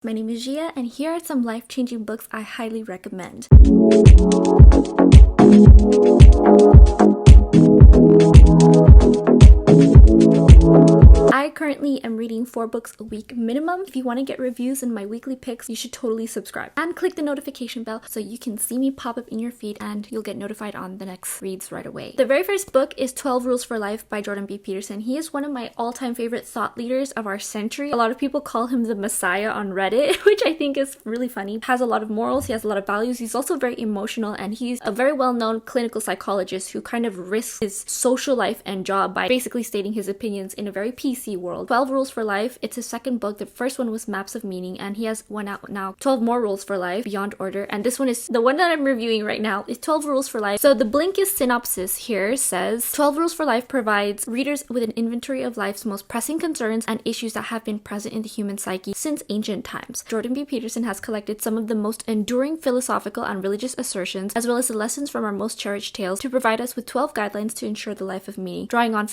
My name is Gia, and here are some life-changing books I highly recommend. I currently am reading 4 books a week minimum. If you want to get reviews and my weekly picks, you should totally subscribe. And click the notification bell so you can see me pop up in your feed and you'll get notified on the next reads right away. The very first book is 12 Rules for Life by Jordan B. Peterson. He is one of my all-time favorite thought leaders of our century. A lot of people call him the Messiah on Reddit, which I think is really funny. He has a lot of morals, he has a lot of values, he's also very emotional, and he's a very well-known clinical psychologist who kind of risks his social life and job by basically stating his opinions in a very PC world. 12 Rules for Life, it's his second book. The first one was Maps of Meaning, and he has one out now, 12 More Rules for Life, Beyond Order, and this one is the one that I'm reviewing right now is 12 Rules for Life. So the Blinkist synopsis here says 12 Rules for Life provides readers with an inventory of life's most pressing concerns and issues that have been present in the human psyche since ancient times. Jordan B. Peterson has collected some of the most enduring philosophical and religious assertions, as well as the lessons from our most cherished tales, to provide us with 12 guidelines to ensure the life of meaning. Drawing on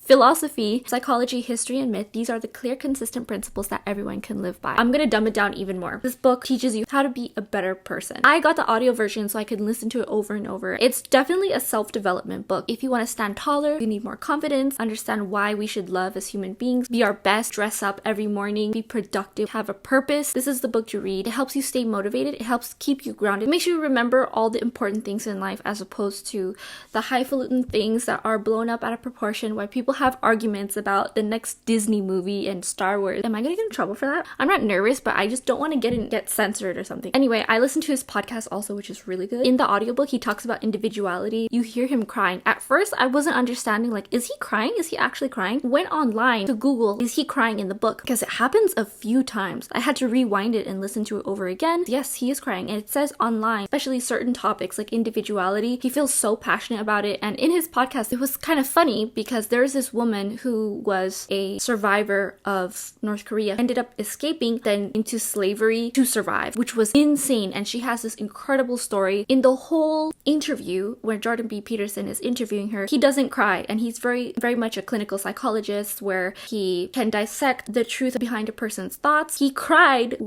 philosophy, psychology, history, and myth, these are the clear, consistent principles that everyone can live by. I'm gonna dumb it down even more. This book teaches you how to be a better person. I got the audio version so I could listen to it over and over. It's definitely a self-development book. If you want to stand taller, you need more confidence, understand why we should love as human beings, be our best, dress up every morning, be productive, have a purpose, this is the book to read. It helps you stay motivated, it helps keep you grounded, it makes you remember all the important things in life as opposed to the highfalutin things that are blown up out of proportion, why people have arguments about the next Disney movie and Star Wars. Am I gonna get in trouble for that? I'm not nervous, but I just don't want to get censored or something. Anyway, I listened to his podcast also, which is really good. In the audiobook, he talks about individuality. You hear him crying. At first, I wasn't understanding, like, is he crying? Is he actually crying? Went online to Google, is he crying in the book? Because it happens a few times. I had to rewind it and listen to it over again. Yes, he is crying, and it says online, especially certain topics like individuality. He feels so passionate about it, and in his podcast, it was kind of funny because there's this woman who was a survivor of North Korea, ended up escaping then into slavery to survive, which was insane. And she has this incredible story. In the whole interview where Jordan B. Peterson is interviewing her, he doesn't cry, and he's very much a clinical psychologist where he can dissect the truth behind a person's thoughts. He cried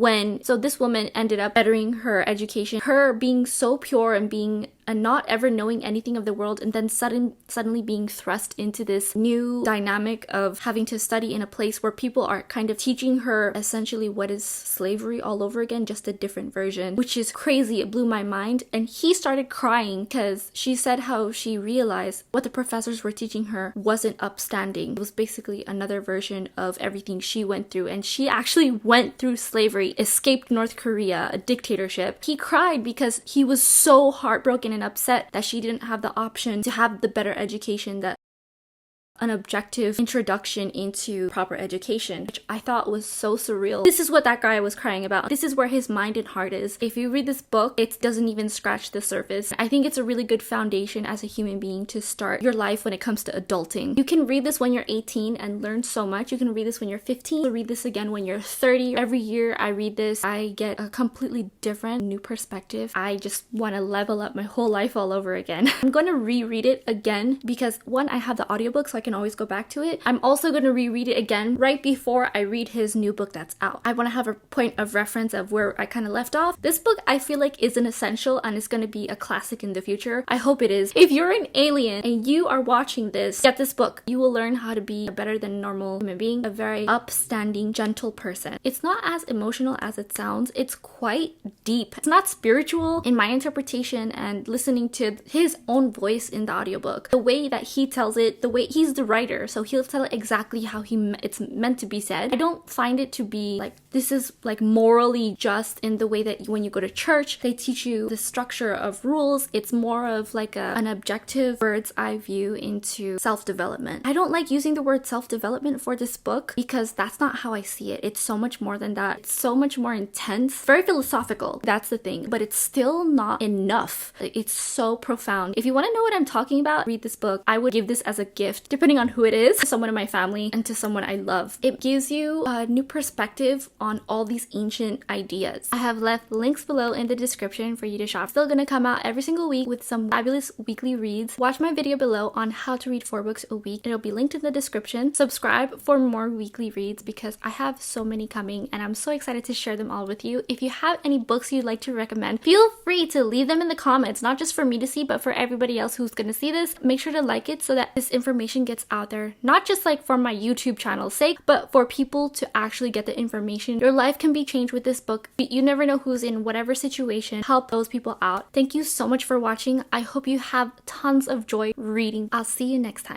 so this woman ended up bettering her education, her being so pure and not ever knowing anything of the world, and then suddenly being thrust into this new dynamic of having to study in a place where people are kind of teaching her essentially what is slavery all over again, just a different version, which is crazy. It blew my mind. And he started crying because she said how she realized what the professors were teaching her wasn't upstanding. It was basically another version of everything she went through, and she actually went through slavery, escaped North Korea, a dictatorship. He cried because he was so heartbroken and upset that she didn't have the option to have the better education, that an objective introduction into proper education, which I thought was so surreal. This is what that guy was crying about. This is where his mind and heart is. If you read this book, it doesn't even scratch the surface. I think it's a really good foundation as a human being to start your life when it comes to adulting. You can read this when you're 18 and learn so much. You can read this when you're 15. Read this again when you're 30. Every year I read this, I get a completely different new perspective. I just want to level up my whole life all over again. I'm going to reread it again because one, I have the audiobook so I can always go back to it. I'm also going to reread it again right before I read his new book that's out. I want to have a point of reference of where I kind of left off. This book I feel like is an essential and it's going to be a classic in the future. I hope it is. If you're an alien and you are watching this, get this book. You will learn how to be a better than normal human being, a very upstanding, gentle person. It's not as emotional as it sounds. It's quite deep. It's not spiritual in my interpretation, and listening to his own voice in the audiobook, the way that he tells it, the way he's the writer, so he'll tell it exactly how it's meant to be said. I don't find it to be like this is like morally just in the way that when you go to church they teach you the structure of rules. It's more of like an objective bird's eye view into self-development. I don't like using the word self-development for this book because that's not how I see it. It's so much more than that. It's so much more intense, very philosophical, that's the thing, but it's still not enough. It's so profound. If you want to know what I'm talking about, read this book. I would give this as a gift. depending on who it is, to someone in my family and to someone I love. It gives you a new perspective on all these ancient ideas. I have left links below in the description for you to shop. Still gonna come out every single week with some fabulous weekly reads. Watch my video below on how to read 4 books a week. It'll be linked in the description. Subscribe for more weekly reads because I have so many coming and I'm so excited to share them all with you. If you have any books you'd like to recommend, feel free to leave them in the comments, not just for me to see, but for everybody else who's gonna see this. Make sure to like it so that this information gets out there, not just like for my YouTube channel's sake, but for people to actually get the information. Your life can be changed with this book. You never know who's in whatever situation. Help those people out. Thank you so much for watching. I hope you have tons of joy reading. I'll see you next time.